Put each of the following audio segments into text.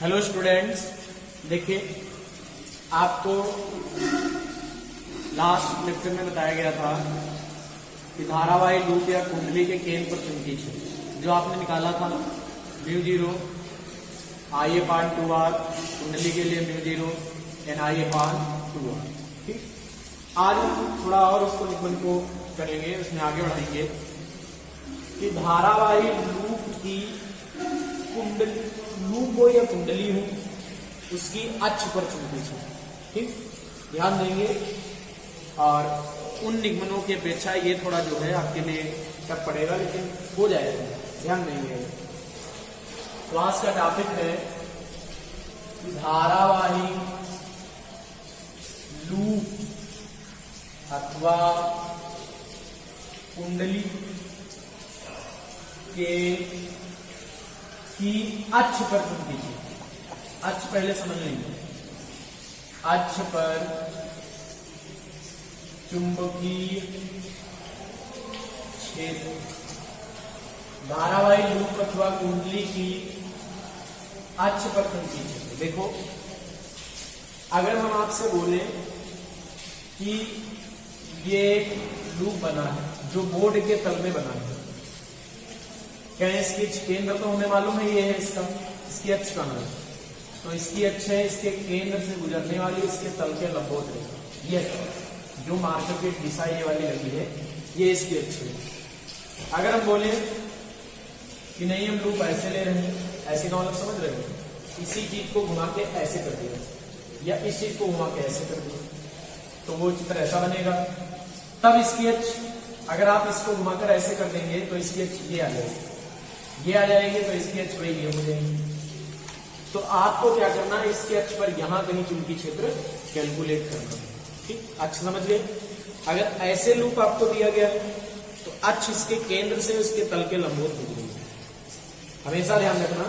Hello students, देखिए आपको last lecture में बताया गया था कि धारावाही लूप या कुंडली के केंद्र पर चुंबकीय क्षेत्र जो आपने निकाला था म्यू जीरो आई ए पान 2r, कुंडली के लिए म्यू जीरो एन आई ए पान 2r। ठीक, आज हम थोड़ा और उसको निगमन को करेंगे, उसमें आगे बढ़ाएंगे कि धारावाही लूप की कुंडली, लूप हो या कुंडली हो, उसकी अक्ष पर चुंबकीय क्षेत्र। ठीक, ध्यान देंगे। और उन निगमनों की अपेक्षा ये थोड़ा जो है आपके लिए टफ पड़ेगा, लेकिन हो जाएगा, ध्यान देंगे। क्लास का टॉपिक है धारावाही लूप अथवा कुंडली के की अक्ष पर चुंबकीय क्षेत्र। अक्ष पहले समझ लेंगे। अक्ष पर चुंबकीय क्षेत्र धारावाही लूप अथवा कुंडली की अक्ष पर चुंबकीय क्षेत्र। देखो, अगर हम आपसे बोले कि ये एक लूप बना है जो बोर्ड के तल में बना है, क्या इसकी केंद्र तो हमें मालूम है, ये है इसका, इसकी अक्ष कहां है, तो इसकी अक्ष है इसके केंद्र से गुजरने वाली इसके तल के लंबवत रेखा। ये जो मार्कर की दिशा ये वाली लगी है, ये इसकी अक्ष है। अगर हम बोले कि नहीं हम लूप ऐसे ले रहे हैं, ऐसे का मतलब समझ रहे हैं, इसी चीज को घुमा के ऐसे कर दिया या इस चीज को घुमा के ऐसे कर दिया, तो वो चित्र ऐसा बनेगा। तब इसकी अक्ष, अगर आप इसको घुमाकर ऐसे कर देंगे तो इसकी अक्ष ये आ जाएगी, ये आ जाएगी, तो इसकी अक्ष वही ये हो जाएगी। तो आपको क्या करना है, इसके अक्ष पर यहां कहीं चुंबकीय क्षेत्र कैलकुलेट करना है। ठीक, अक्ष समझ गए। अगर ऐसे लूप आपको दिया गया तो अक्ष इसके केंद्र से उसके तल के लंबवत होगी। हमेशा ध्यान रखना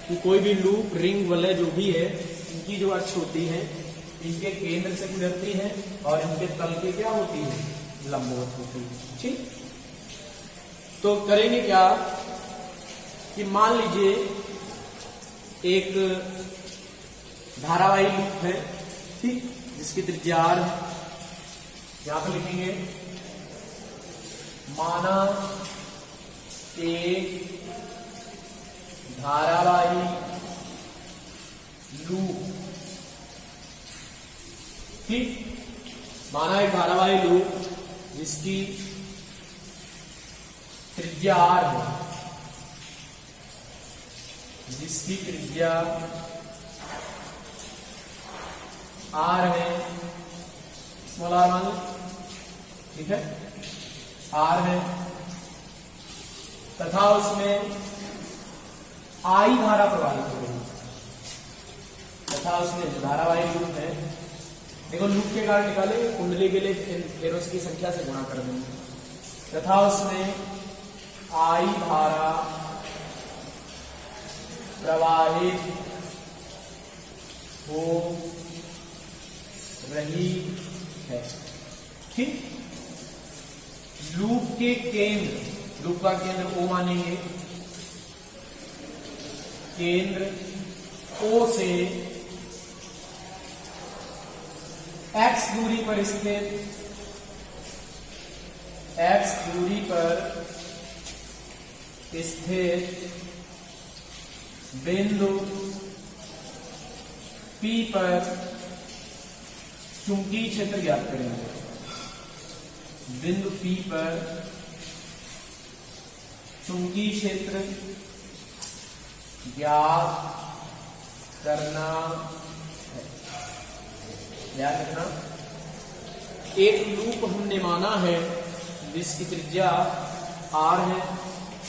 कि कोई भी लूप, रिंग, वलय जो भी है, इनकी जो अक्ष होती है इनके केंद्र से गुजरती है और इनके तल के क्या होती है, लंबवत होती है। ठीक, तो करेंगे क्या कि मान लीजिए एक धारावाही लूप है, ठीक, जिसकी त्रिज्या r है। यहां पर लिखेंगे माना एक धारावाही लूप, ठीक, माना एक धारावाही लूप जिसकी त्रिज्या r है, जिसकी त्रिज्या r है, स्मॉल r मान लो, ठीक है, r है, तथा उसमें I धारा प्रवाहित हो रही है, तथा उसमें धारावाही लूप है। देखो, लूप के कारण निकालेंगे, कुंडली के लिए एरोस की संख्या से गुणा कर देंगे, तथा उसमें I धारा प्रवाहित हो रही है। ठीक, लूप के केंद्र, लूप का केंद्र O मानेंगे, केंद्र O से x दूरी पर स्थित, x दूरी पर स्थित बिंदु P पर चुंबकीय क्षेत्र ज्ञात करेंगे। बिंदु P पर चुंबकीय क्षेत्र ज्ञात करना है। याद रखना, एक लूप हमने माना है जिसकी त्रिज्या r है,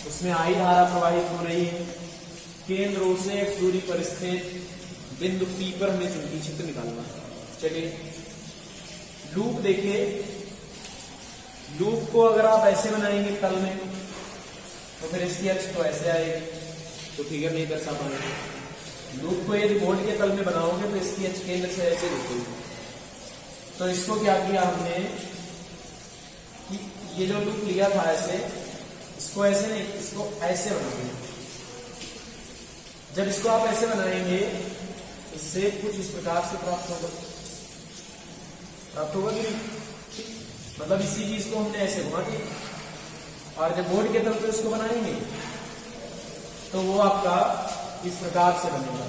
उसमें I धारा प्रवाहित हो रही है, केंद्र O से x दूरी पर स्थित बिंदु P पर हमें चुंबकीय क्षेत्र निकालना है। चलिए लूप देखिए, लूप को अगर आप ऐसे बनाएंगे तल में, तो फिर इसकी अक्ष तो ऐसे आएगी, तो फिगर नहीं दर्शा पाएंगे। लूप को यदि बोर्ड के तल में बनाओगे तो इसकी अक्ष केंद्र से ऐसे दिखेगी। तो इसको क्या किया हमने कि ये जो लूप लिया था ऐसे, इसको ऐसे नहीं, इसको ऐसे बना दिया। जब इसको आप ऐसे बनाएंगे इससे कुछ इस प्रकार से प्राप्त होगा कि नहीं? मतलब इसी चीज को हमने ऐसे घुमा दिया और जब बोर्ड के तरफ से इसको बनाएंगे तो वो आपका इस प्रकार से बनेगा।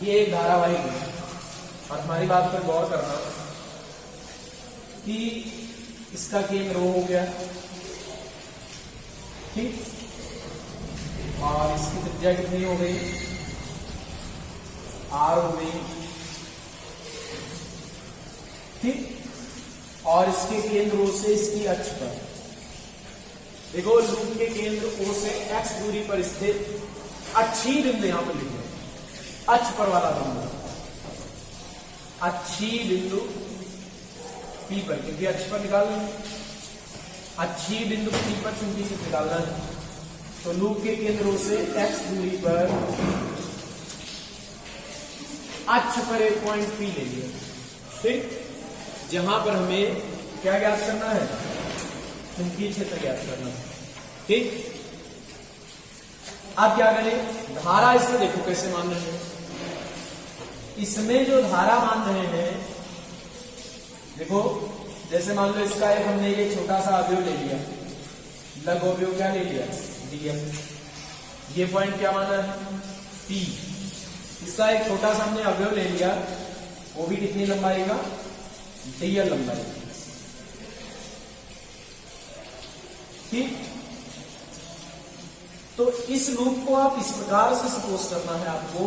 ये एक धारावाहिक है और हमारी बात पर गौर करना कि इसका केंद्र O हो गया, ठीक, और इसकी त्रिज्या कितनी हो गई, R हो गई, ठीक, और इसके केंद्र O से इसकी अक्ष पर देखो, लूप के केंद्र O से x दूरी पर स्थित अच्छी बिंदु यहां पर लिखे अक्ष पर वाला बिंदु, अच्छी बिंदु P पर, क्योंकि अक्ष पर निकालना है, अच्छी बिंदु P पर चुंबकीय क्षेत्र निकालना है। तो लूप के केंद्रों से x दूरी पर अक्ष पर एक पॉइंट P ले लिया, ठीक, जहां पर हमें क्या ज्ञात करना है, चुंबकीय क्षेत्र ज्ञात करना है, ठीक। अब क्या करें, धारा इसमें देखो कैसे मान रहे हैं, इसमें जो धारा मान रहे हैं, देखो जैसे मान लो इसका एक हमने ये छोटा सा अवयव ले लिया, लघु अवयव क्या ले लिया, dl, ये पॉइंट क्या माना है, P, इसका एक छोटा सा हमने अवयव ले लिया, वो भी कितनी लंबाई का, dl लंबाई, ठीक। तो इस लूप को आप इस प्रकार से सपोज करना है आपको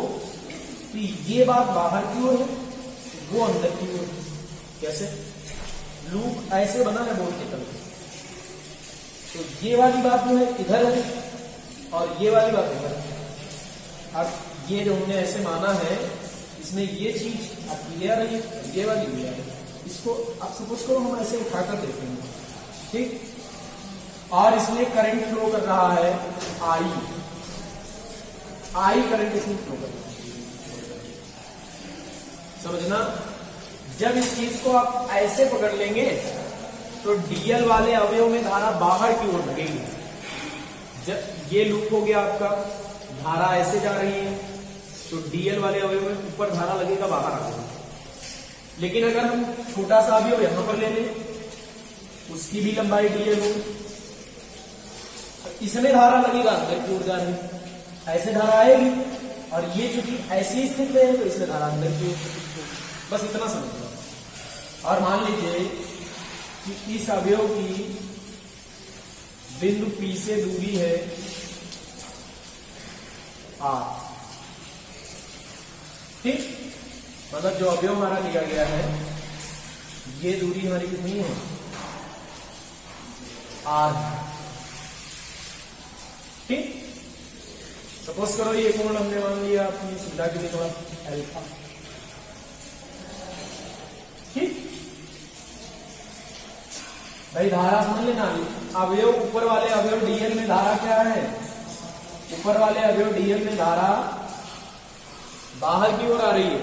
कि ये बात बाहर की ओर है, वो अंदर की ओर है। कैसे, लूप ऐसे बना है बोर्ड की तरफ, तो ये वाली बात जो है इधर है और ये वाली बात इधर है। अब ये जो हमने ऐसे माना है, इसमें ये चीज अब क्लियर है, ये वाली क्लियर है, इसको आप सपोज करो हम ऐसे उठाकर देखेंगे, ठीक, और इसमें करंट फ्लो कर रहा है I करंट इसमें फ्लो कर रहा है, समझना। जब इस चीज को आप ऐसे पकड़ लेंगे तो डीएल वाले अवयव में धारा बाहर की ओर लगेगी। जब ये लूप हो गया आपका, धारा ऐसे जा रही है तो डीएल वाले अवयव में ऊपर धारा लगेगा, बाहर आ जाएगा। लेकिन अगर हम छोटा सा अवयव यहां पर ले लें, उसकी भी लंबाई डीएल हो, इसमें धारा लगेगा अंदर की ओर जा रही, ऐसे धारा आएगी, और ये चूंकि ऐसी स्थिति में है तो इसमें धारा अंदर की ओर, बस इतना समझना। और मान लीजिए कि इस अवयव की बिंदु P से दूरी है R, ठीक, मतलब जो अवयव हमारा लिया गया है, ये दूरी हमारी कितनी है, R, ठीक। सपोज करो ये कोण हमने मान लिया अपनी सुविधा के लिए थोड़ा अल्फा, ठीक। भाई धारा समझ लेना, अवयव ऊपर वाले अवयव डीएल में धारा क्या है, ऊपर वाले अवयव डीएल में धारा बाहर की ओर आ रही है,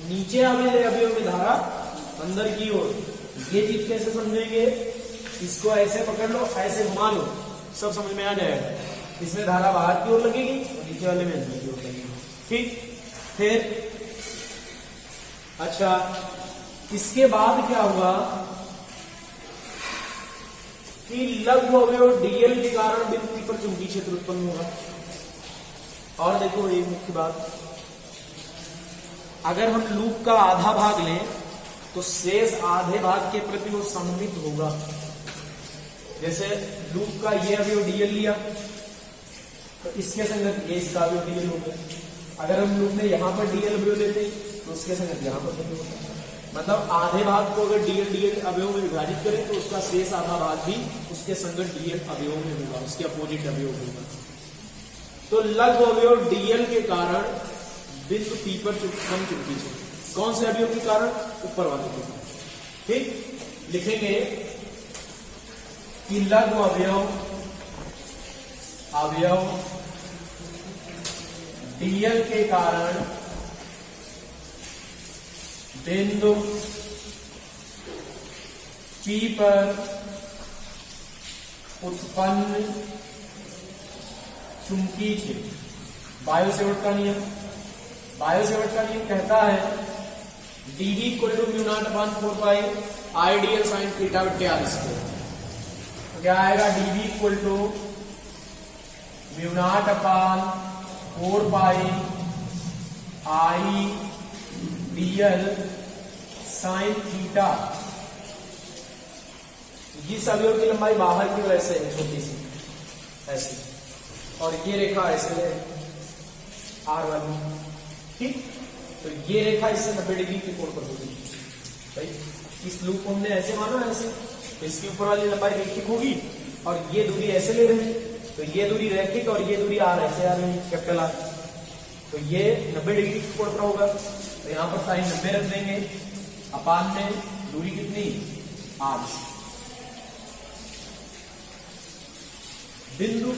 नीचे वाले अवयव में धारा अंदर की ओर। ये चीज कैसे समझेंगे, इसको ऐसे पकड़ लो, ऐसे घुमा लो, सब समझ में आ जाएगा। इसमें धारा बाहर की ओर लगेगी और नीचे वाले में अंदर की ओर लगेगी, ठीक। फिर अच्छा, इसके बाद क्या हुआ कि लघु अवयव डीएल के कारण बिंदु P पर चुंबकीय क्षेत्र उत्पन्न होगा। और देखो एक मुख्य बात, अगर हम लूप का आधा भाग लें तो शेष आधे भाग के प्रति वो सममित होगा। जैसे लूप का ये अवयव डीएल लिया तो इसके संगत ये इसका अवयव डीएल हो गया। अगर हम लूप में यहां पर डीएल अवयव लेते तो उसके संगत यहां पर डीएल होता। मतलब आधे भाग को अगर डीएल डीएल अवयव में विभाजित करें तो उसका शेष आधा भाग भी उसके संगत डीएल अवयव में होगा, उसके अपोजिट अवयव होगा। तो लघु अवयव डीएल के कारण बिंदु P पर कम चुंबकीय क्षेत्र, कौन से अवयव के कारण, ऊपर वाले के कारण, ठीक। लिखेंगे कि लघु अवयव डीएल के कारण बिंदु P पर उत्पन्न चुंबकीय क्षेत्र। बायो-सेवर्ट का नियम, बायो-सेवर्ट का नियम कहता है dV equal to mu naught upon 4 pi ideal sine theta बटे आर स्क्वायर। तो क्या आएगा, dV equal to mu naught upon 4 pi I DL sine theta. इस अवयव की लंबाई बाहर की वजह से है छोटी सी ऐसी, और ये रेखा ऐसे है आर वाली, ठीक। तो ये रेखा इससे 90 डिग्री के कोण पर होगी भाई। इस लूप को हमने ऐसे माना ऐसे, तो इसके ऊपर वाली लंबाई रैखिक होगी और ये दूरी ऐसे ले रहे हैं, तो ये दूरी रैखिक और ये दूरी आर ऐसे आ रही है कैपिटल आर। तो ये 90 डिग्री के कोण पर होगा, तो यहां पर साइन 90 रख देंगे, अपान में दूरी कितनी आर। बिंदु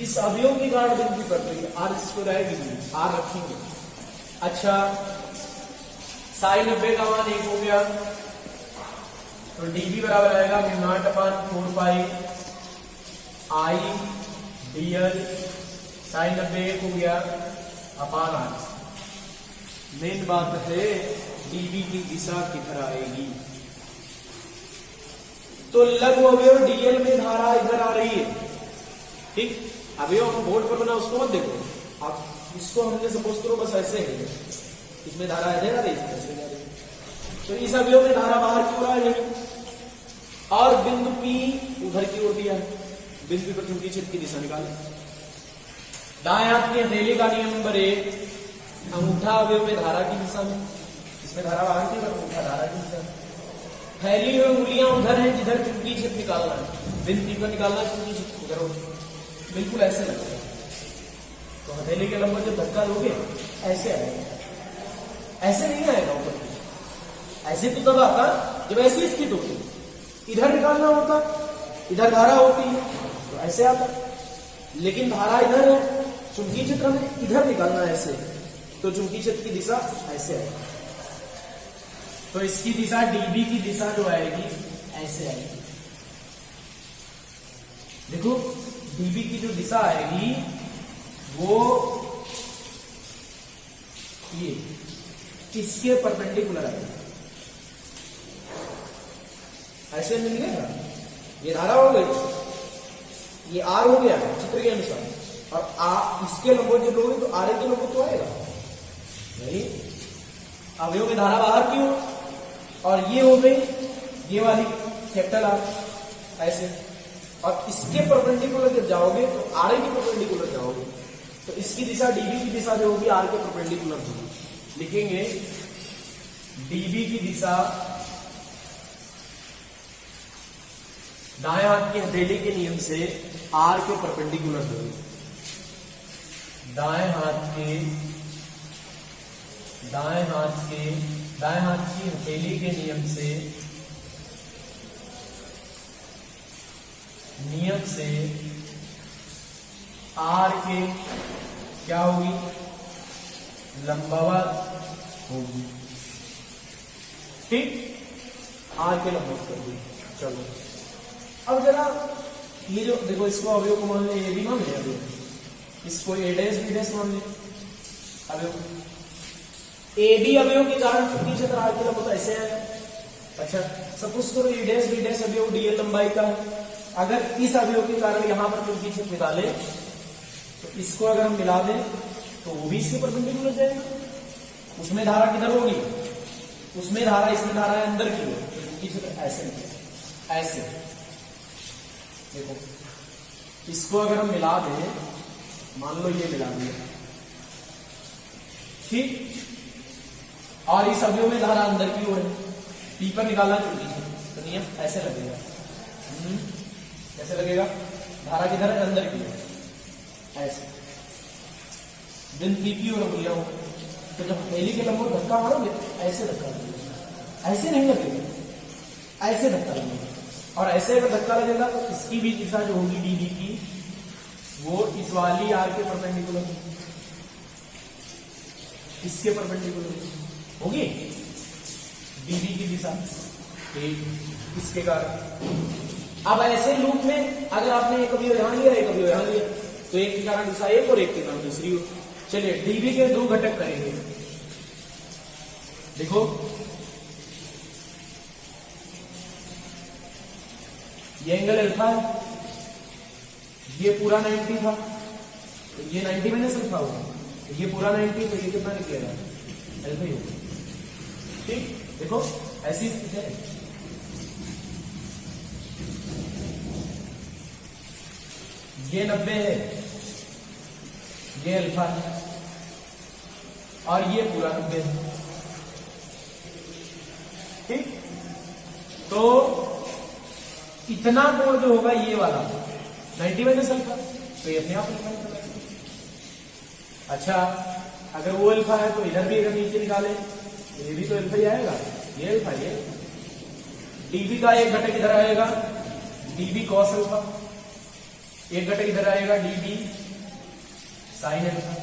इस अवयव के कारण बिंदु की प्रक्रिया आर स्क्वायर आएगी, आर रखेंगे। अच्छा, साइन 90 का मान 1 हो गया, तो dV बराबर आएगा mu naught upon 4 pi I DL sign 90 1 हो गया अपान आर। मेन बात है dV की दिशा किधर आएगी, तो लघु अवयव dl में धारा इधर आ रही है, ठीक। अवयव हम बोर्ड पर बना उसको मत देखो, आप इसको हमने सपोज करो बस ऐसे है, इसमें धारा इधर आ रही है, तो इस अवयव में धारा बाहर की ओर आ रही है और बिंदु P उधर की ओर दिया है। बिंदु पर चुंबकीय क्षेत्र की दिशा निकालें। दाएं हाथ की हथेली का नियम नंबर 1, अंगूठा अवयव में धारा की दिशा में, इसमें धारा बाहर की, अंगूठा धारा की दिशा में। फैली हुई उंगलियां उधर है जिधर चुंबकीय क्षेत्र निकालना है, बिंदु P पर निकालना है चुंबकीय क्षेत्र उधर होगा, बिल्कुल ऐसे लगेगा। तो हथेली के लंबा जब धक्का दोगे ऐसे आएगा, ऐसे नहीं आएगा ऊपर, ऐसे तो तब आता जब ऐसी स्थिति होती, इधर निकालना होता, इधर धारा होती है तो ऐसे आता, लेकिन धारा इधर है चुंबकीय क्षेत्र में, इधर निकालना है ऐसे, तो चुंबकीय क्षेत्र की दिशा ऐसे आएगी। तो इसकी दिशा dB की दिशा जो आएगी ऐसे आएगी। देखो dB की जो दिशा आएगी वो ये इसके परपेंडिकुलर आएगी, ऐसे मिल गया। ये धारा हो गई, ये आर हो गया चित्र के अनुसार, और इसके लंबवत जब लोगे तो आर के लंबवत तो आएगा नहीं, अवयव में धारा बाहर की हो, और ये हो गई ये वाली कैपिटल आर ऐसे, और इसके परपेंडिकुलर जब जाओगे तो आर के परपेंडिकुलर जाओगे, तो इसकी दिशा dV की दिशा जो होगी आर के परपेंडिकुलर होगी। लिखेंगे dV की दिशा दाएं हाथ की हथेली के नियम से आर के परपेंडिकुलर होगी। दाएं हाथ की हथेली के नियम से आर के क्या होगी, लंबवत होगी, ठीक, आर के लंबवत कर दी। चलो अब जरा ये जो देखो, इसको अवयव को मान ले, ये भी मान ले अवयव, इसको a डैश b डैश मान ले अवयव, AB अवयव के कारण चुंबकीय क्षेत्र आर के लंबवत ऐसे आएगा। अच्छा, सपोज करो a डैश b डैश अवयव dl लंबाई का है, अगर इस अवयव के कारण यहां पर चुंबकीय क्षेत्र निकाले तो इसको अगर हम मिला दें तो वो भी इसके परपेंडिकुलर जाएगा। उसमें धारा किधर होगी, उसमें धारा, इसमें धारा है अंदर की ओर, चुंबकीय क्षेत्र ऐसे ऐसे। देखो इसको अगर हम मिला दें, मान लो ये मिला दिया, ठीक, और इस अवयव में धारा अंदर की ओर है, P पर निकालना चुंबकीय क्षेत्र, तो नियम ऐसे लगेगा, कैसे लगेगा, धारा किधर है अंदर की ओर ऐसे, बिंदु P की ओर उंगलियां हो, तो जब हथेली के लंबवत धक्का मारोगे ऐसे धक्का लगेगा, ऐसे नहीं लगेगा, ऐसे धक्का लगेगा, और ऐसे अगर धक्का लगेगा तो इसकी भी दिशा जो होगी dV की वो इस वाली आर के परपेंडिकुलर होगी, इसके परपेंडिकुलर होगी dV की दिशा, इसके कारण अब ऐसे लूप में अगर आपने एक अवयव यहां लिया, एक अवयव यहां लिया, तो एक के कारण दिशा एक और एक के कारण दूसरी हो। चलिए डीबी के दो घटक करेंगे। देखो ये एंगल अल्फा है, ये पूरा 90 था, तो ये 90 माइनस अल्फा होगा, तो ये पूरा 90, तो ये कितना निकलेगा, अल्फा ही होगा। ठीक, देखो ऐसी स्थिति है। ये 90 है, ये अल्फा है, और ये पूरा 90 है। ठीक, तो इतना कोण जो होगा ये वाला 90 माइनस अल्फा, तो ये अपने आप अल्फा निकलेगा। अच्छा, अगर वो अल्फा है तो इधर भी अगर नीचे निकाले, ये भी तो अल्फा ही आएगा, ये अल्फा, ये डीबी का एक घटक इधर आएगा, डीबी कॉस अल्फा, एक घटक इधर आएगा, डीबी साइन अल्फा।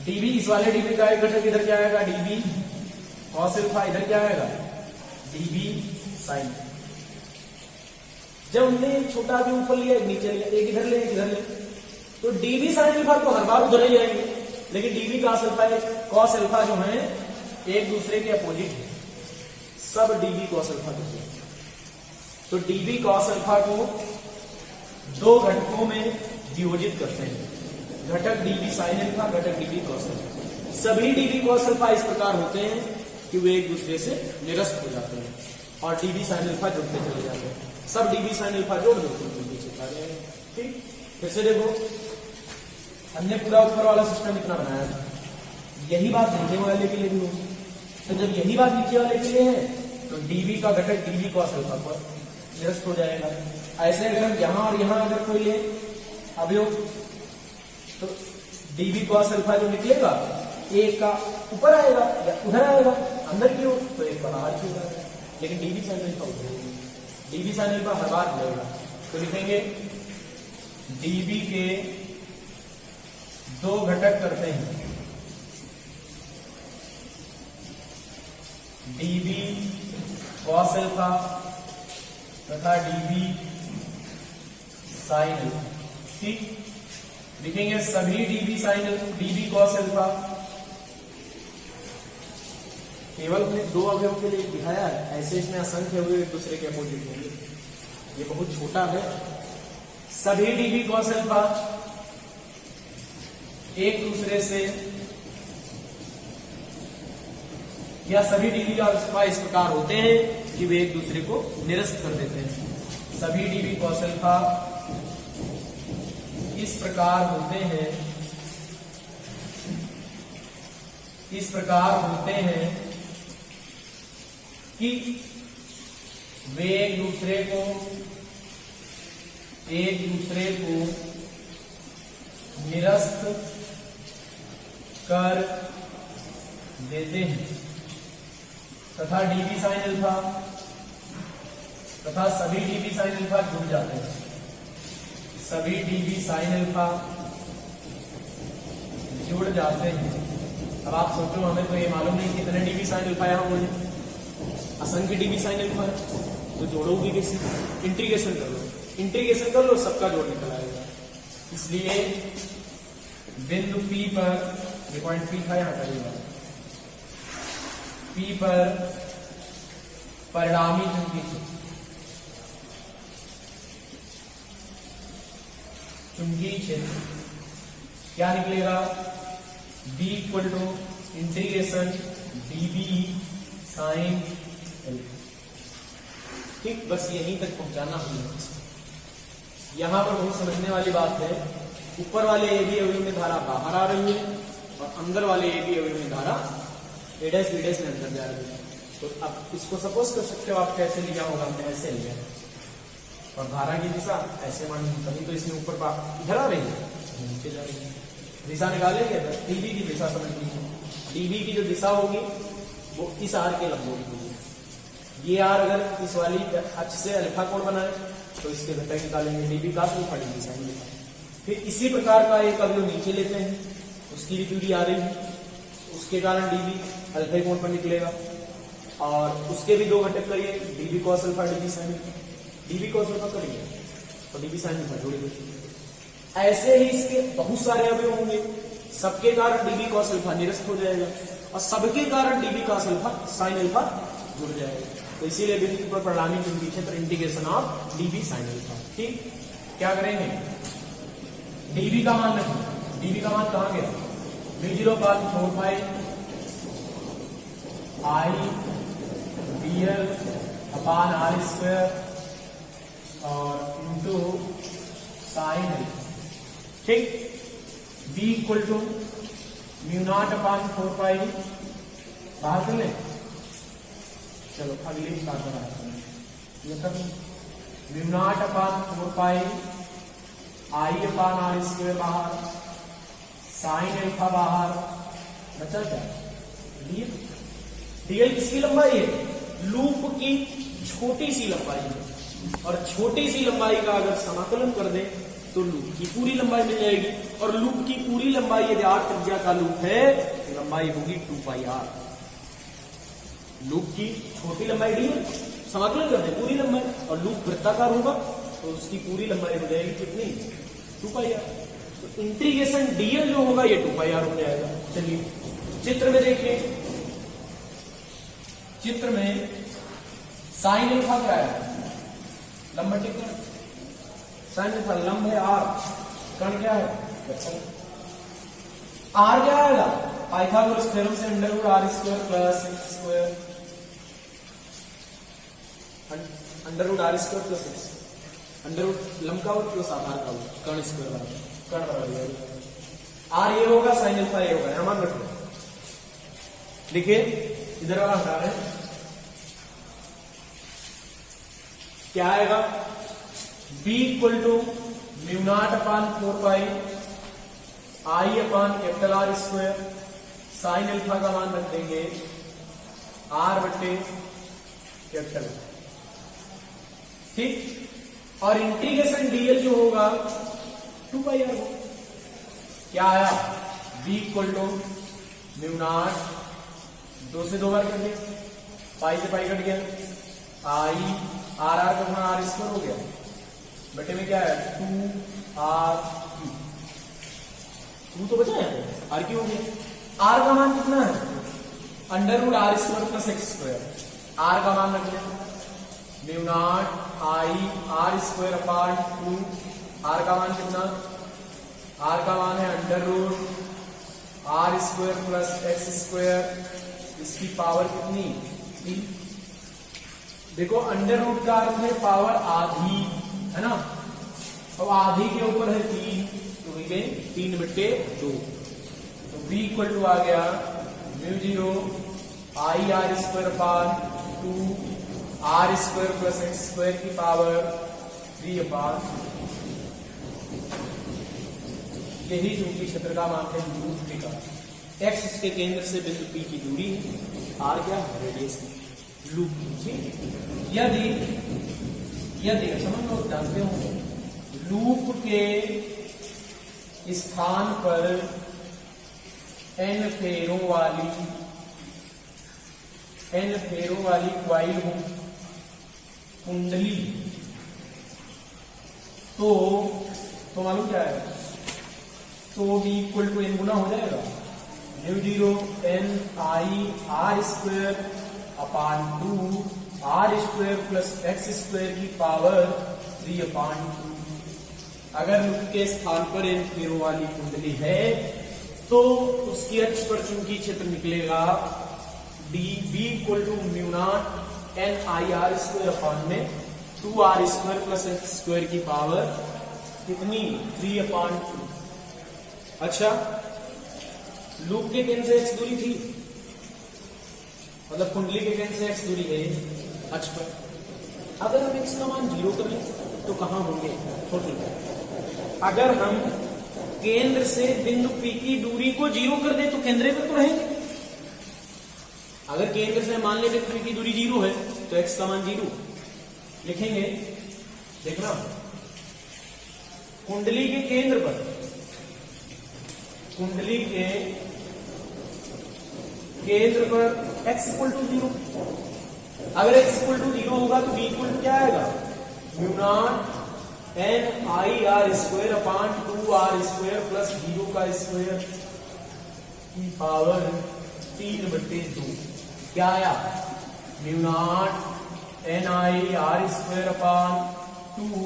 डीबी, इस वाले डीबी का एक घटक इधर क्या आएगा, डीबी कॉस अल्फा, इधर क्या आएगा, डीबी साइन। जब हमने एक छोटा भी ऊपर लिया, एक नीचे लिया, एक इधर ले, एक इधर ले, तो डीबी साइन अल्फा तो हर बार उधर ही जाएंगे, लेकिन dB cos alpha, cos alpha जो है एक दूसरे के अपोजिट है, सब डीबी कॉस अल्फा करते हैं। तो डीबी कॉस अल्फा को दो घटकों में विभाजित करते हैं, घटक डीबी साइन अल्फा, घटक डीबी कॉस अल्फा। सभी डीबी कॉस अल्फा इस प्रकार होते हैं कि वे एक दूसरे से निरस्त हो जाते हैं और डीबी साइन अल्फा जुड़ते चले जाते हैं। सब डीबी साइन अल्फा जोड़ देते हैं। ठीक, फिर से देखो, हमने पूरा ऊपर वाला सिस्टम इतना बनाया था, यही बात नीचे वाले के लिए भी होगी। तो जब यही बात नीचे वाले के लिए है, तो डीबी का घटक डीबी कॉस अल्फा पर निरस्त हो जाएगा। ऐसे अगर हम यहां और यहां अगर कोई ले अवयव, तो डीबी कॉस अल्फा जो निकलेगा, एक का ऊपर आएगा या उधर आएगा, अंदर की ओर, तो एक का बाहर की ओर आएगा, लेकिन डीबी साइन अल्फा उधर, डीबी साइन अल्फा हर बार मिलेगा। तो लिखेंगे डीबी के दो घटक करते हैं, डीबी कॉस अल्फा तथा डीबी साइन अल्फा। ठीक, लिखेंगे सभी DB sine DB cos alpha, केवल हमने दो अवयव के लिए दिखाया है, ऐसे इसमें असंख्य अवयव एक दूसरे के अपोजिट होंगे, ये बहुत छोटा है। सभी डीबी कॉस अल्फा एक दूसरे से, या सभी डीबी अल्फा इस प्रकार होते हैं कि वे एक दूसरे को निरस्त कर देते हैं। सभी डीबी कॉस अल्फा इस प्रकार होते हैं, इस प्रकार होते हैं कि वे एक दूसरे को निरस्त कर देते हैं तथा डीबी साइन अल्फा तथा सभी डीबी साइन अल्फा जुड़ जाते हैं। सभी डीबी साइन अल्फा जुड़ जाते हैं। अब आप सोचो, हमें तो ये मालूम नहीं कितने डीबी साइन अल्फा यहां हुए, असंख्य डीबी साइन अल्फा है, तो जोड़ोगे कैसे? इंटीग्रेशन कर लो, इंटीग्रेशन कर लो, सबका जोड़ निकल आएगा। इसलिए बिंदु P पर, ये पॉइंट P था, यहां करेगा P पर परिणामी चुंबकीय क्षेत्र क्या निकलेगा? B equal to integration dB sine alpha. ठीक, बस यहीं तक पहुंचाना हमने। यहां पर बहुत समझने वाली बात है, ऊपर वाले ए बी अवयव में धारा बाहर आ रही है और अंदर वाले ए बी अवयव में धारा ए डैश बी डैश में अंदर जा रही है। तो अब इसको सपोज कर सकते हो आप कैसे लिया होगा, हमने ऐसे लिया और धारा की दिशा ऐसे मान, तभी तो इसमें ऊपर इधर आ रही है, नीचे जा रही है। दिशा निकालेंगे, डीबी की दिशा समझ लीजिए। डीबी की जो दिशा होगी वो इस आर के लंबवत होगी। ये आर अगर इस वाली अक्ष से अल्फा कोण बनाए तो इसके घटक निकालेंगे, डीबी का सूत्र डीबी साइन अल्फा। फिर इसी प्रकार का एक अवयव नीचे लेते हैं, उसकी भी दूरी आ रही है, उसके कारण डीबी अल्फा कोण पर निकलेगा। और उसके भी 2 घटक करिए, dB cos alpha dB sine alpha, dB cos alpha करिए और डीबी साइन अल्फा जोड़िए। ऐसे ही इसके बहुत सारे अवयव होंगे, सबके कारण डीबी कॉस अल्फा निरस्त हो जाएगा और सबके कारण dB cos alpha sine alpha जुड़ जाएगा। तो इसीलिए बिंदु पर परिणामी चुंबकीय क्षेत्र integration of dB sine alpha. ठीक, क्या करेंगे, डीबी का मान रखें, डीबी का मान कहां गया, μ0/4 पाई आई dl अपान आर स्क्वायर और इंटू साइन अल्फा। ठीक, b इक्वल टू μ0/4 पाई बाहर कर लें। चलो अगली बात बनाते हैं, ये सब μ0/4 pi I upon R square बाहर, साइन अल्फा बाहर, बचा क्या, dl। dl किसकी लंबाई है, लूप की छोटी सी लंबाई है और छोटी सी लंबाई का अगर समाकलन कर दें तो लूप की पूरी लंबाई मिल जाएगी और लूप की पूरी लंबाई यदि r त्रिज्या का लूप है तो लंबाई होगी 2πr। लूप की छोटी लंबाई dl, समाकलन कर दें पूरी लंबाई और लूप वृत्ताकार होगा तो उसकी पूरी लंबाई हो जाएगी कितनी, 2πr। तो इंटीग्रेशन dl जो होगा ये 2πr हो जाएगा। चलिए चित्र में देखिए, चित्र में साइन अल्फा क्या है, लंब बटे कण, साइन अल्फा लंब है r, कण क्या है, r क्या आएगा, पाइथागोरस थ्योरम से √r² plus x square, √r² plus x, under root लंब का वर्ग प्लस आधार का वर्ग, कण स्क्वायर बराबर कण बराबर r, ये होगा साइन अल्फा ये होगा, मान रखो। देखिए इधर वाला हटा रहे, क्या आएगा, b equal to μ0/4 pi I upon capital R square, sine alpha का मान रख देंगे r बटे कैपिटल। ठीक, और इंटीग्रेशन dl जो होगा 2πr। क्या आया, b इक्वल टू μ0, 2 से 2 बार कर दिया, पाई से पाई कट गया, आई आर आर का गुणा आर स्क्वायर हो गया, बटे में क्या है 2r3, 2 तो बचा है, आर क्यों हो गया, आर का मान कितना है, √r² plus x square, are का मान रख लें μ0 I R square upon 2, R का मान कितना, आर का मान है √r² प्लस x स्क्वायर, इसकी पावर कितनी 3। देखो अंडर रूट का अर्थ है पावर आधी, है ना, तो आधी के ऊपर है 3 तो हो गए 3/2। तो b इक्वल टू आ गया μ0 I R square upon 2 r² plus x square की पावर 3/। यही चूंकि क्षेत्र का मान है लूप का, x इसके केंद्र से बिंदु P की दूरी है, r क्या रेडियस लूप की। यदि समझ लो, जानते हो लूप के स्थान पर n फेरों वाली क्वाइल हो, कुंडली, तो मालूम क्या है, तो b इक्वल टू n गुना हो जाएगा μ0 n I R square upon 2 r² plus x square की पावर 3/2। अगर लूप के स्थान पर n फेरों वाली कुंडली है तो उसकी अक्ष पर चुंबकीय क्षेत्र निकलेगा b equal to μ0 n I R square upon में 2r² प्लस x स्क्वायर की पावर कितनी 3/2। अच्छा, लूप के केंद्र से x दूरी थी, मतलब कुंडली के केंद्र से x दूरी है अक्ष पर। अगर हम x का मान 0 कर लें तो कहां होंगे, सोचो, अगर हम केंद्र से बिंदु P की दूरी को 0 कर दें तो केंद्र पर तो रहेंगे। अगर केंद्र से मान ले बिंदु P की दूरी 0 है तो x का मान 0 लिखेंगे। देखना, कुंडली के केंद्र पर, कुंडली के केंद्र पर x इक्वल टू 0, अगर x इक्वल टू 0 होगा तो b इक्वल टू क्या आएगा, mu naught N I R square upon 2 R square plus 0 का स्क्वायर की पावर 3/2। क्या आया, mu naught N I R square upon 2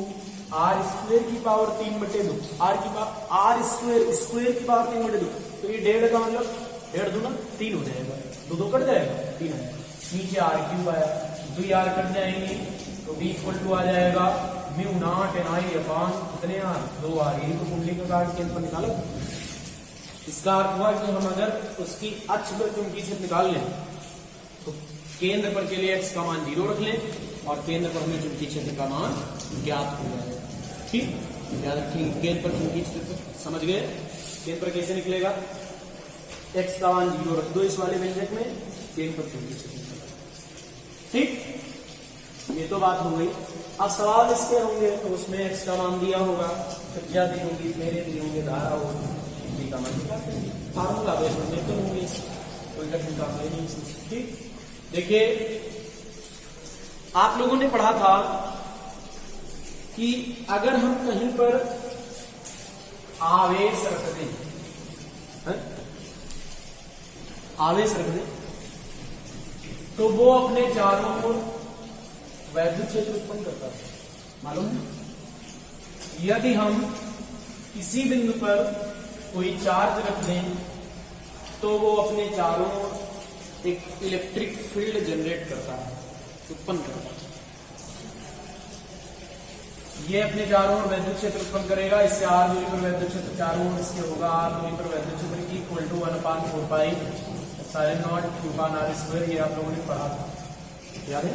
R square की पावर 3/2, आर स्क्वायर स्क्वायर की पावर 3/2। तो ये 1.5 का मतलब 1.5 दूना 3 हो जाएगा, 2 कट जाएगा 3 आएगा, नीचे आर क्यूब आया, 2 आर कट जाएंगे तो b इक्वल टू आ जाएगा म्यू नॉट एन आई अपॉन कितने आर 2 आर। यही तो कुंडली का कार्ड केंद्र पर निकाला। इसका अर्थ हुआ कि हम अगर उसकी अक्ष पर चुंबकीय क्षेत्र निकाल लें तो केंद्र पर के लिए x का मान 0 रख लें और केंद्र पर हमें चुंबकीय क्षेत्र का मान ज्ञात हो जाएगा। ठीक, याद रखिए केंद्र पर चुंबकीय क्षेत्र, समझ गए केंद्र पर कैसे निकलेगा, x का मान 0 रख दो इस वाले व्यंजक में, केंद्र पर चुंबकीय क्षेत्र। ठीक, ये तो बात हो गई। अब सवाल इसके होंगे तो उसमें x का मान दिया होगा, त्रिज्या दी होगी, मेरे दी होंगे, धारा होगी, b का मान निकालते हैं, फार्मूला बेस में तो होंगे, कोई कठिन काम नहीं। ठीक, देखिए आप लोगों ने पढ़ा था कि अगर हम कहीं पर आवेश रख दें, आवेश रख दें तो वो अपने चारों ओर वैद्युत क्षेत्र उत्पन्न करता है, मालूम है। यदि हम किसी बिंदु पर कोई चार्ज रख दें तो वो अपने चारों ओर एक इलेक्ट्रिक फील्ड जनरेट करता है, उत्पन्न करता है। ये अपने चारों ओर वैद्युत क्षेत्र उत्पन्न करेगा, इससे आर दूरी पर वैद्युत क्षेत्र चारों ओर इसके होगा, आर दूरी पर वैद्युत क्षेत्र की equal to 1/4 pi sine naught q पान आर स्क्वायर। ये आप लोगों ने पढ़ा था, याद है।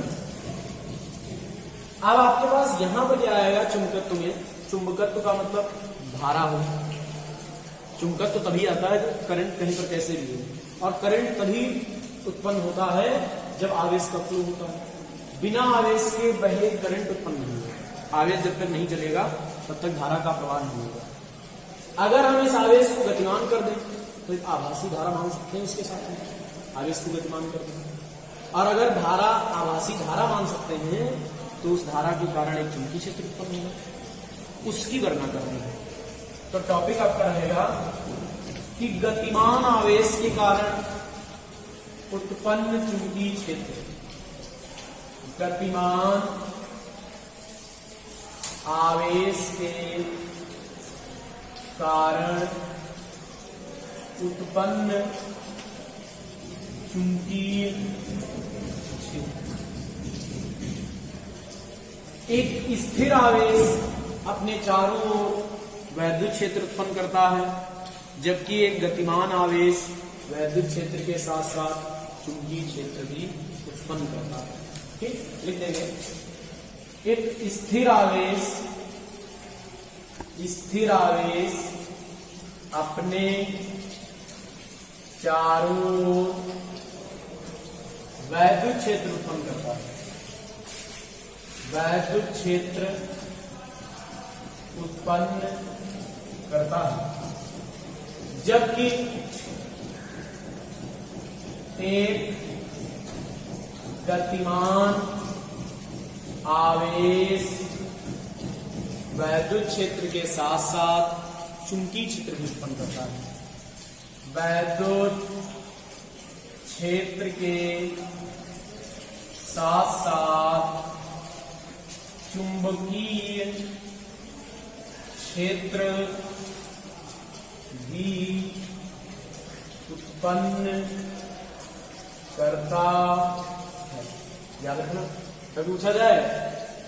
अब आपके पास यहां पर क्या आएगा, चुंबकत्व में, चुंबकत्व का मतलब धारा हो। चुंबकत्व तभी आता है जब करंट कहीं पर कैसे भी हो, और करंट तभी उत्पन्न होता है जब आवेश का फ्लो होता है। बिना आवेश के बहे करंट उत्पन्न नहीं होगा। आवेश जब तक नहीं चलेगा तब तक धारा का प्रवाह नहीं होगा। अगर हम इस आवेश को गतिमान कर दें तो एक आभासी धारा मान सकते हैं, उसके साथ में आवेश को गतिमान कर दें। और अगर धारा आभासी धारा मान सकते हैं तो उस धारा के कारण एक चुंबकीय क्षेत्र उत्पन्न होगा, उसकी गणना करनी है। तो टॉपिक आपका रहेगा कि गतिमान आवेश के कारण उत्पन्न चुंबकीय क्षेत्र, गतिमान आवेश के कारण उत्पन्न चुंबकीय क्षेत्र। एक स्थिर आवेश अपने चारों ओर वैद्युत क्षेत्र उत्पन्न करता है, जबकि एक गतिमान आवेश वैद्युत क्षेत्र के साथ साथ चुंबकीय क्षेत्र भी उत्पन्न करता है। ठीक, लिख देंगे। एक स्थिर आवेश अपने चारों ओर वैद्युत क्षेत्र उत्पन्न करता है, वैद्युत क्षेत्र उत्पन्न करता है, जबकि एक गतिमान आवेश वैद्युत क्षेत्र के साथ साथ चुंबकीय क्षेत्र भी उत्पन्न करता है। वैद्युत क्षेत्र के साथ साथ चुंबकीय क्षेत्र भी उत्पन्न करता है। याद रखना, कभी पूछा जाए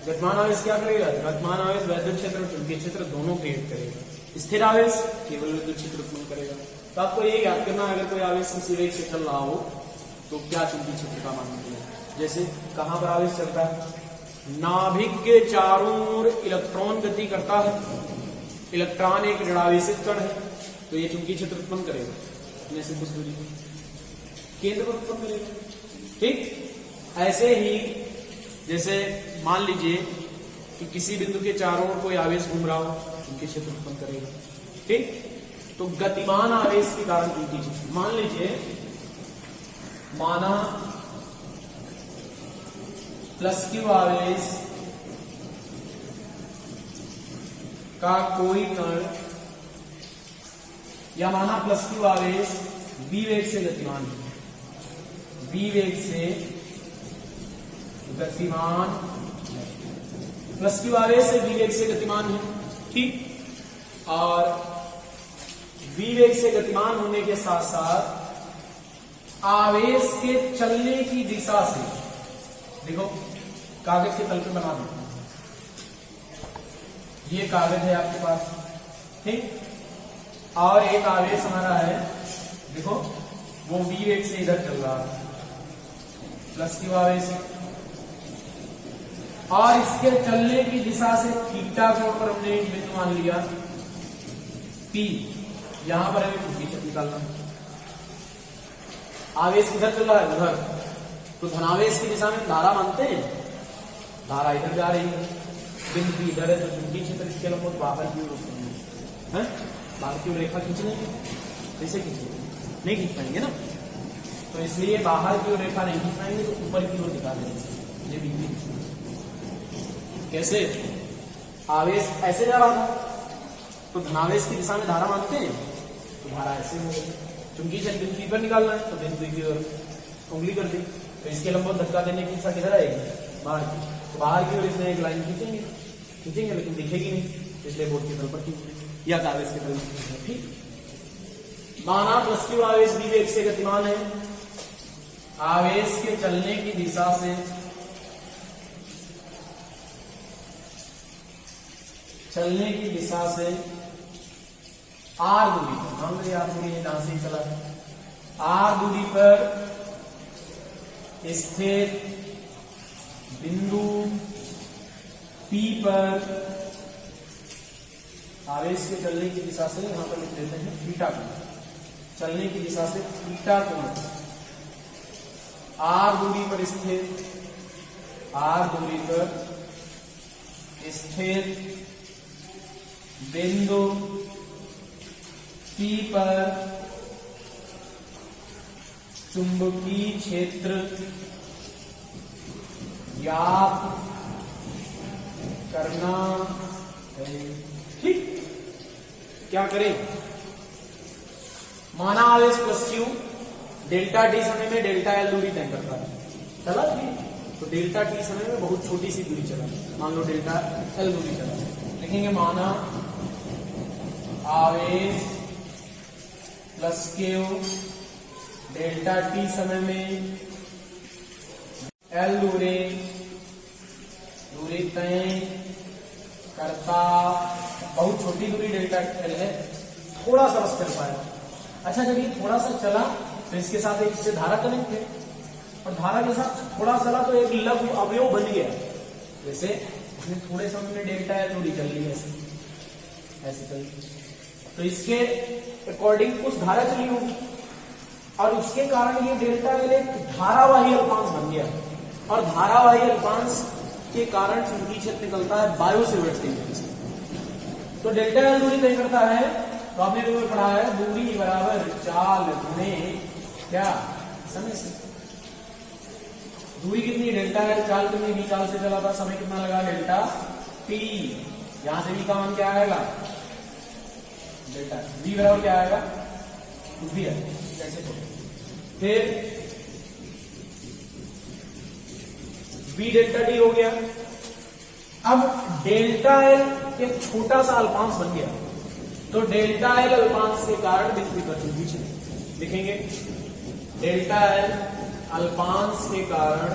गतिमान आवेश क्या करेगा, गतिमान आवेश वैद्युत क्षेत्र और चुंबकीय क्षेत्र दोनों क्रिएट करेगा, स्थिर आवेश केवल वैद्युत क्षेत्र उत्पन्न करेगा। तो आपको ये याद करना, अगर कोई आवेश किसी वेग से चल रहा हो तो क्या चुंबकीय क्षेत्र का मान निकलेगा। जैसे कहां पर आवेश चलता है, नाभिक के चारों ओर इलेक्ट्रॉन गति करता है, इलेक्ट्रॉन एक ऋणावेशित कण है, तो ये चुंबकीय क्षेत्र उत्पन्न करेगा, इनमें से कुछ दूरी केंद्र पर उत्पन्न करेगा। ठीक, ऐसे ही जैसे मान लीजिए कि किसी बिंदु के चारों ओर कोई आवेश घूम रहा हो, चुंबकीय क्षेत्र उत्पन्न करेगा। ठीक, तो गतिमान आवेश के कारण चुंबकीय क्षेत्र, मान लीजिए माना प्लस क्यू आवेश का कोई कण या माना प्लस क्यू आवेश v वेग से गतिमान है, v वेग से गतिमान, प्लस क्यू आवेश से v वेग से गतिमान है, ठीक। और v वेग से गतिमान होने के साथ साथ आवेश के चलने की दिशा से, देखो कागज के तल पे बना दो, ये कागज है आपके पास, ठीक। और एक आवेश हमारा है, देखो वो v वेग से इधर चल रहा है, प्लस क्यू आवेश, और इसके चलने की दिशा से थीटा कोण पर हमने एक बिंदु मान लिया P, यहां पर हमें कुछ निकालना है। आवेश किधर चल रहा है? उधर। तो धनावेश की दिशा में धारा मानते हैं, धारा इधर जा रही है, बिंदु P इधर है, तो चुंबकीय क्षेत्र इसके लंबवत बाहर की ओर है, बाहर की ओर रेखा खींचने की, कैसे खींचेंगे? नहीं खींच पाएंगे ना, तो इसलिए बाहर की ओर रेखा नहीं खींच पाएंगे, तो ऊपर की ओर दिखा देंगे, ये बिंदु। कैसे? आवेश ऐसे जा रहा था, तो धनावेश की दिशा में धारा मानते हैं, तो धारा ऐसे हो गई। चुंबकीय क्षेत्र बिंदु P पर निकालना है, तो बिंदु P की ओर उंगली कर दी, तो इसके लंबवत धक्का देने की दिशा किधर आएगी? बाहर की। तो बाहर की ओर इसमें एक लाइन खींचेंगे लेकिन दिखेगी नहीं, इसलिए बोर्ड के तल पर खींचेंगे या कागज के तल पर खींचेंगे, ठीक। माना प्लस क्यू आवेश v वेग से गतिमान है, आवेश के चलने की दिशा से r दूरी पर, मान लो r दूरी है, जहां से चला r दूरी पर स्थित बिंदु P पर आवेश के चलने की दिशा से, यहां पर लिख देते हैं थीटा कोण, चलने की दिशा से थीटा कोण r दूरी पर स्थित, r दूरी पर स्थित बिंदु P पर चुंबकीय क्षेत्र ज्ञात करना है, ठीक। क्या करें? माना आवेश प्लस क्यू डेल्टा टी समय में डेल्टा एल दूरी तय करता है, चला ठीक, तो डेल्टा टी समय में बहुत छोटी सी दूरी चला, मान लो डेल्टा एल दूरी चला, लिखेंगे माना आवेश प्लस क्यू डेल्टा टी समय में एल दूरी तय करता, बहुत छोटी दूरी डेल्टा एल है, थोड़ा सा बस चल पाया। अच्छा, जब ये थोड़ा सा चला तो इसके साथ एक से धारा कनेक्ट है, और धारा के साथ थोड़ा चला तो एक लघु अवयव बन गया, जैसे इसमें थोड़े समय में डेल्टा एल दूरी चल रही है, ऐसे चल, तो इसके अकॉर्डिंग कुछ धारा चली होगी, और उसके कारण ये डेल्टा एल एक धारावाही अल्पांश बन गया, और धारावाही अल्पांश के कारण चुंबकीय क्षेत्र निकलता है बायो सेवर्ट के से। तो डेल्टा एल दूरी तय करता है, तो आपने भी पढ़ा है दूरी बराबर चाल गुणे क्या समय से। दूरी कितनी? डेल्टा एल, चाल कितनी? v चाल से चला था, समय कितना लगा? डेल्टा टी, यहां से v का मान क्या आएगा? डेल्टा v बराबर क्या आएगा? कुछ भी है, कैसे तो फिर v डेल्टा टी हो गया। अब डेल्टा एल एक छोटा सा अल्पांश बन गया, तो डेल्टा एल अल्पांश के कारण बिंदु पर चुंबकीय क्षेत्र लिखेंगे, डेल्टा एल अल्पांश के कारण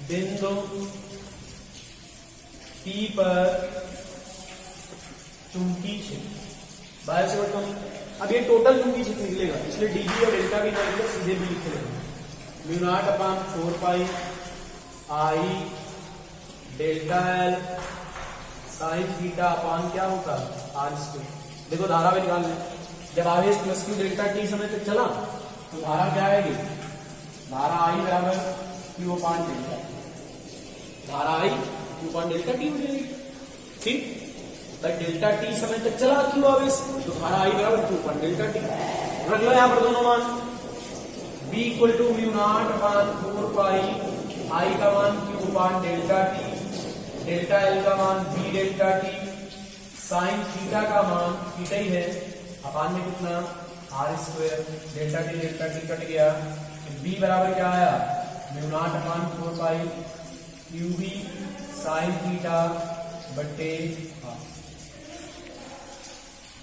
बिंदु P पर चुंबकीय क्षेत्र बायो सेवर्ट का। अब ये टोटल चुंबकीय क्षेत्र निकलेगा, इसलिए dB और डेल्टा भी निकलेगा, सीधे भी लिख लेंगे, mu naught upon 4 pi I delta L sine theta upon क्या होगा? R square. देखो धारा भी निकाल लें, जब आवेश प्लस क्यू डेल्टा टी समय तक चला तो धारा क्या आएगी? धारा आई बराबर क्यू अपॉन डेल्टा, धारा I Q upon delta T हो जाएगी, ठीक। डेल्टा टी समय तक चला क्यू आवेश, तो धारा आई बराबर क्यू अपॉन डेल्टा टी। रख लो यहां पर दोनों मान, b b equal to mu naught upon 4 pi i का मान q upon delta t, delta l का मान b delta t, sine theta का मान थीटा ही है, अपान में कितना r square, delta t cut गया, b बराबर क्या आया mu naught upon 4 pi qb sine theta बट्टे r।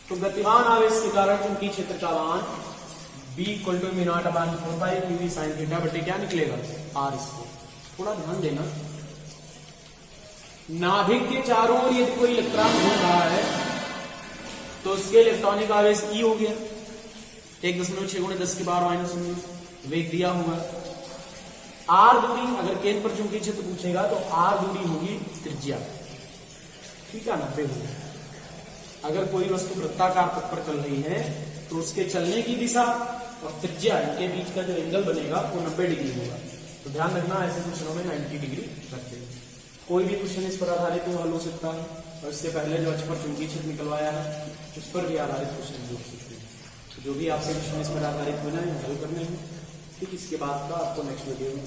तो गतिमान आवेश के कारण चुंबकीय क्षेत्र का मान b equal to mu naught upon 4 pi qb sine theta बट्टे क्या निकलेगा r स्क्वायर। थोड़ा ध्यान देना, नाभिक के चारों ओर यदि कोई इलेक्ट्रॉन घूम रहा है तो उसके इलेक्ट्रॉनिक आवेश E हो गया 1.6 × 10 की पावर -19 वेग दिया होगा। R दूरी, अगर केंद्र पर चुंबकीय क्षेत्र पूछेगा तो R दूरी होगी त्रिज्या, ठीक है, 90 होगी। अगर कोई वस्तु वृत्ताकार पथ पर चल रही है तो उसके चलने की दिशा और त्रिज्या, इनके बीच का जो एंगल बनेगा वो 90 डिग्री होगा। तो ध्यान रखना, ऐसे क्वेश्चनों में 90 डिग्री रखते हैं। कोई भी क्वेश्चन इस पर आधारित हल हो सकता है, और इससे पहले जो अक्ष पर चुंबकीय क्षेत्र निकलवाया है उस पर भी आधारित क्वेश्चन हो सकते हैं। जो भी आपसे क्वेश्चन इस पर आधारित होना है हल करने हैं, ठीक। इसके बाद का आपको नेक्स्ट वीडियो में